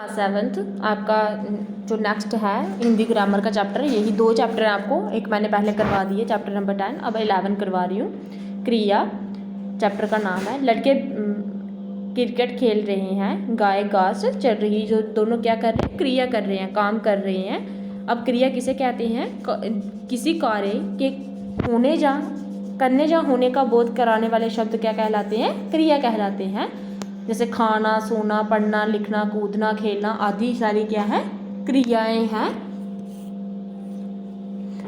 Seventh आपका जो next है हिंदी ग्रामर का चैप्टर, यही 2 चैप्टर हैं आपको। एक मैंने पहले करवा दिए चैप्टर नंबर 10, अब 11 करवा रही हूँ। क्रिया चैप्टर का नाम है। लड़के क्रिकेट खेल रहे हैं, गाय घास चढ़ रही। जो दोनों क्या कर रहे हैं? क्रिया कर रहे हैं, काम कर रहे हैं। अब क्रिया किसे कहते हैं? किसी कार्य के करने या होने का बोध कराने वाले शब्द क्या कहलाते हैं? क्रिया कहलाते हैं। जैसे खाना, सोना, पढ़ना, लिखना, कूदना, खेलना आदि सारी क्या है? क्रियाएं हैं।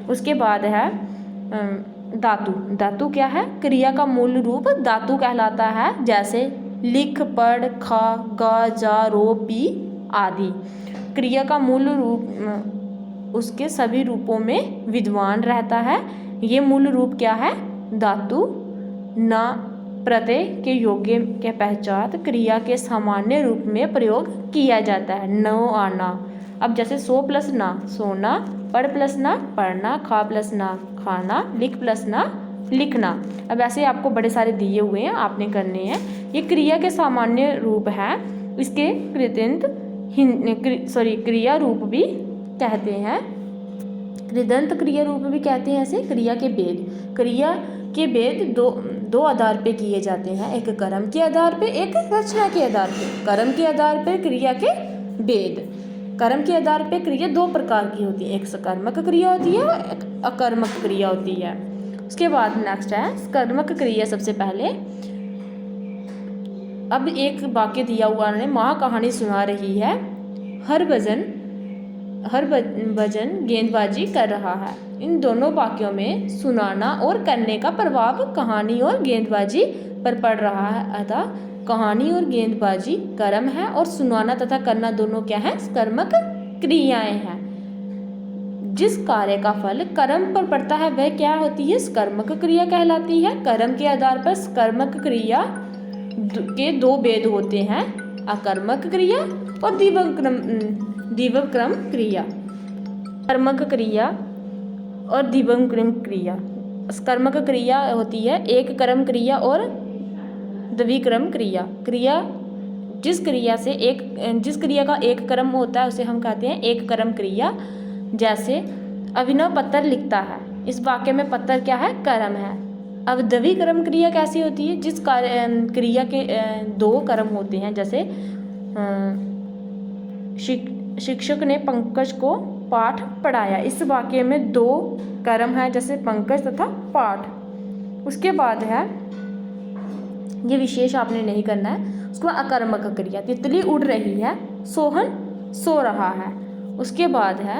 उसके बाद है धातु। धातु क्या है? क्रिया का मूल रूप धातु कहलाता है। जैसे लिख, पढ़, खा, गा, जा, रो, पी आदि। क्रिया का मूल रूप उसके सभी रूपों में विद्यमान रहता है। ये मूल रूप क्या है? धातु। न प्रत्यय के योग्य के पश्चात क्रिया के सामान्य रूप में प्रयोग किया जाता है। न आना। अब जैसे सो प्लस ना सोना, पढ़ प्लस ना पढ़ना, खा प्लस ना खाना, लिख प्लस ना लिखना। अब ऐसे आपको बड़े सारे दिए हुए हैं, आपने करने हैं। ये क्रिया के सामान्य रूप है। इसके क्रिया रूप भी कहते हैं। कृदंत क्रिया रूप भी कहते हैं। ऐसे क्रिया के भेद दो आधार पे किए जाते हैं। एक कर्म के आधार पे, एक रचना के आधार पे। कर्म के आधार पे क्रिया के भेद। कर्म के आधार पे क्रिया 2 प्रकार की होती है। एक सकर्मक क्रिया होती है और एक अकर्मक क्रिया होती है। उसके बाद नेक्स्ट है सकर्मक क्रिया। सबसे पहले अब एक वाक्य दिया हुआ है, माँ कहानी सुना रही है, हर भजन गेंदबाजी कर रहा है। इन दोनों वाक्यों में सुनाना और करने का प्रभाव कहानी और गेंदबाजी पर पड़ रहा है। अतः कहानी और गेंदबाजी कर्म है और सुनाना तथा करना दोनों क्या है? कर्मक क्रियाएं हैं। जिस कार्य का फल कर्म पर पड़ता है वह क्या होती है? कर्मक क्रिया कहलाती है। कर्म के आधार पर कर्मक क्रिया के 2 भेद होते हैं, अकर्मक क्रिया और दिव्यक्रम क्रिया। कर्मक क्रिया और दिव्यक्रम क्रिया। कर्मक क्रिया होती है एक कर्म क्रिया और द्विक्रम क्रिया। जिस क्रिया का एक कर्म होता है उसे हम कहते हैं एक कर्म क्रिया। जैसे अभिनव पत्र लिखता है, इस वाक्य में पत्र क्या है? कर्म है। अब द्विक्रम क्रिया कैसी होती है? जिस क्रिया के 2 कर्म होते हैं। जैसे शिक्षक ने पंकज को पाठ पढ़ाया, इस वाक्य में 2 कर्म है, जैसे पंकज तथा पाठ। उसके बाद है, ये विशेष आपने नहीं करना है। उसके बाद अकर्मक क्रिया। तितली उड़ रही है, सोहन सो रहा है। उसके बाद है,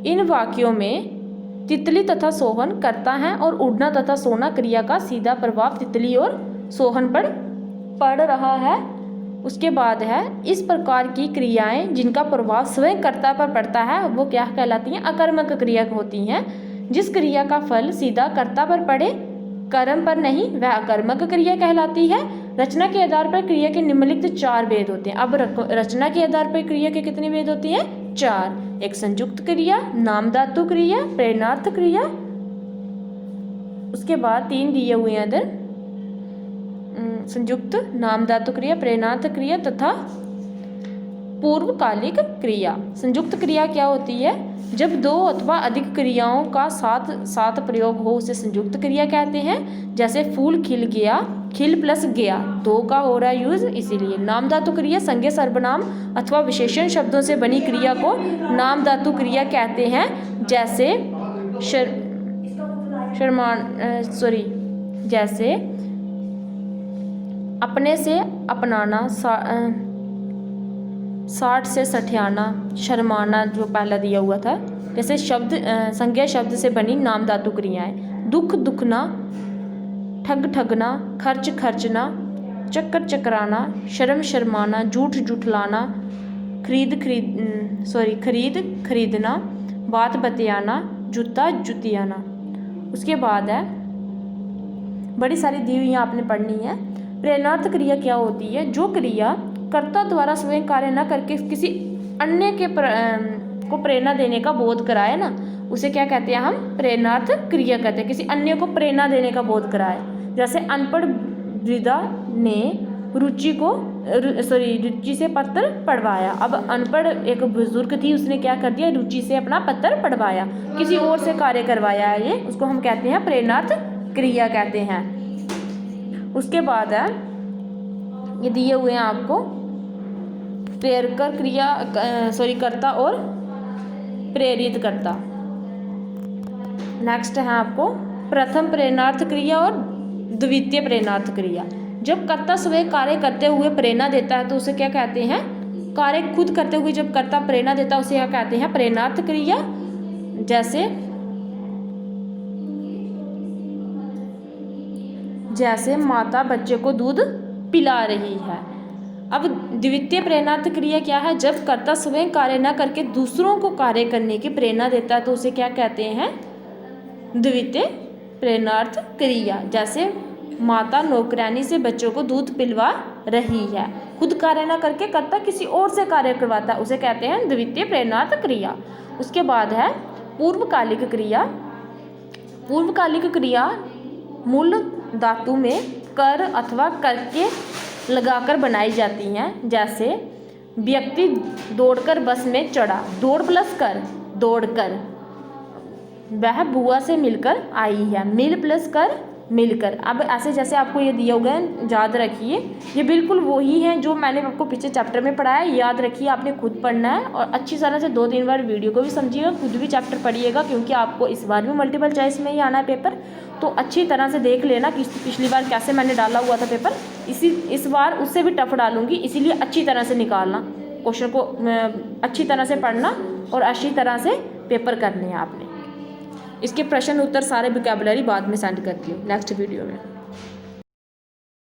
इन वाक्यों में तितली तथा सोहन करता है और उड़ना तथा सोना क्रिया का सीधा प्रभाव तितली और सोहन पर पड़ रहा है। उसके बाद है, इस प्रकार की क्रियाएं जिनका प्रभाव स्वयं कर्ता पर पड़ता है वो क्या कहलाती हैं? अकर्मक क्रिया होती हैं। जिस क्रिया का फल सीधा कर्ता पर पड़े, कर्म पर नहीं, वह अकर्मक क्रिया कहलाती है। रचना के आधार पर क्रिया के निम्नलिखित 4 भेद होते हैं। अब रचना के आधार पर क्रिया के कितने भेद होते हैं? 4। एक संयुक्त क्रिया, नाम धातु क्रिया, प्रेरणार्थ क्रिया। उसके बाद 3 दिए हुए हैं इधर, संयुक्त, नाम धातु क्रिया, प्रेरणार्थ क्रिया तथा पूर्वकालिक क्रिया। संयुक्त क्रिया क्या होती है? जब 2 अथवा अधिक क्रियाओं का साथ प्रयोग हो उसे संयुक्त क्रिया कहते हैं। जैसे फूल खिल गया, खिल प्लस गया 2 का हो रहा है यूज, इसीलिए। नाम धातु क्रिया संज्ञा सर्वनाम अथवा विशेषण शब्दों से बनी क्रिया को नाम धातु क्रिया कहते हैं। जैसे जैसे अपने से अपनाना, 60 से सठियाना, शर्माना जो पहला दिया हुआ था। जैसे संज्ञा शब्द से बनी नाम धातु क्रियाएं। दुख दुखना, ठग ठगना, खर्च खर्चना, चक्कर चकराना, शर्म शर्माना, झूठ झूठलाना, खरीद खरीदना, बात बतियाना, जूता जुतियाना। उसके बाद है, बड़ी सारी दी हुई आपने पढ़नी है। प्रेरणार्थ क्रिया क्या होती है? जो क्रिया कर्ता द्वारा स्वयं कार्य न करके किसी अन्य को प्रेरणा देने का बोध कराए ना, उसे क्या कहते हैं? हम प्रेरणार्थ क्रिया कहते हैं। किसी अन्य को प्रेरणा देने का बोध कराए। जैसे अनपढ़ वृद्धा ने रुचि को रुचि से पत्र पढ़वाया। अब अनपढ़ एक बुजुर्ग थी, उसने क्या कर दिया, रुचि से अपना पत्र पढ़वाया, किसी और से कार्य करवाया है, ये उसको हम कहते हैं प्रेरणार्थ क्रिया कहते हैं। उसके बाद है ये दिए हुए हैं आपको प्रेरक क्रिया, कर्ता और प्रेरित करता। नेक्स्ट है आपको प्रथम प्रेरणार्थ क्रिया और द्वितीय प्रेरणार्थ क्रिया। जब कर्ता स्वयं कार्य करते हुए प्रेरणा देता है तो उसे क्या कहते हैं, कार्य खुद करते हुए जब कर्ता प्रेरणा देता है उसे क्या कहते हैं, प्रेरणार्थ क्रिया। जैसे माता बच्चे को दूध पिला रही है। अब द्वितीय प्रेरणार्थ क्रिया क्या है, जब कर्ता स्वयं कार्य न करके दूसरों को कार्य करने की प्रेरणा देता है तो उसे क्या कहते हैं, द्वितीय प्रेरणार्थ क्रिया। जैसे माता नौकरानी से बच्चों को दूध पिलवा रही है, खुद कार्य न करके कर्ता किसी और से कार्य करवाता है, उसे कहते हैं द्वितीय प्रेरणार्थ क्रिया। उसके बाद है पूर्वकालिक क्रिया। पूर्वकालिक क्रिया मूल धातु में कर अथवा करके लगाकर बनाई जाती हैं। जैसे व्यक्ति दौड़कर बस में चढ़ा, दौड़ प्लस कर, दौड़कर। वह बुआ से मिलकर आई है, मिल प्लस कर, मिलकर। अब ऐसे जैसे आपको ये दिया हुआ है, याद रखिए, ये बिल्कुल वही है जो मैंने आपको पिछले चैप्टर में पढ़ाया है। याद रखिए, आपने खुद पढ़ना है और अच्छी तरह से 2-3 बार वीडियो को भी समझिएगा, खुद भी चैप्टर पढ़िएगा, क्योंकि आपको इस बार भी मल्टीपल चॉइस में ही आना है पेपर। तो अच्छी तरह से देख लेना कि पिछली बार कैसे मैंने डाला हुआ था पेपर, इस बार उससे भी टफ डालूंगी, इसीलिए अच्छी तरह से निकालना, क्वेश्चन को अच्छी तरह से पढ़ना और अच्छी तरह से पेपर करने हैं आपने। इसके प्रश्न उत्तर सारे वोकैबुलरी बाद में सेंड करती हूँ नेक्स्ट वीडियो में।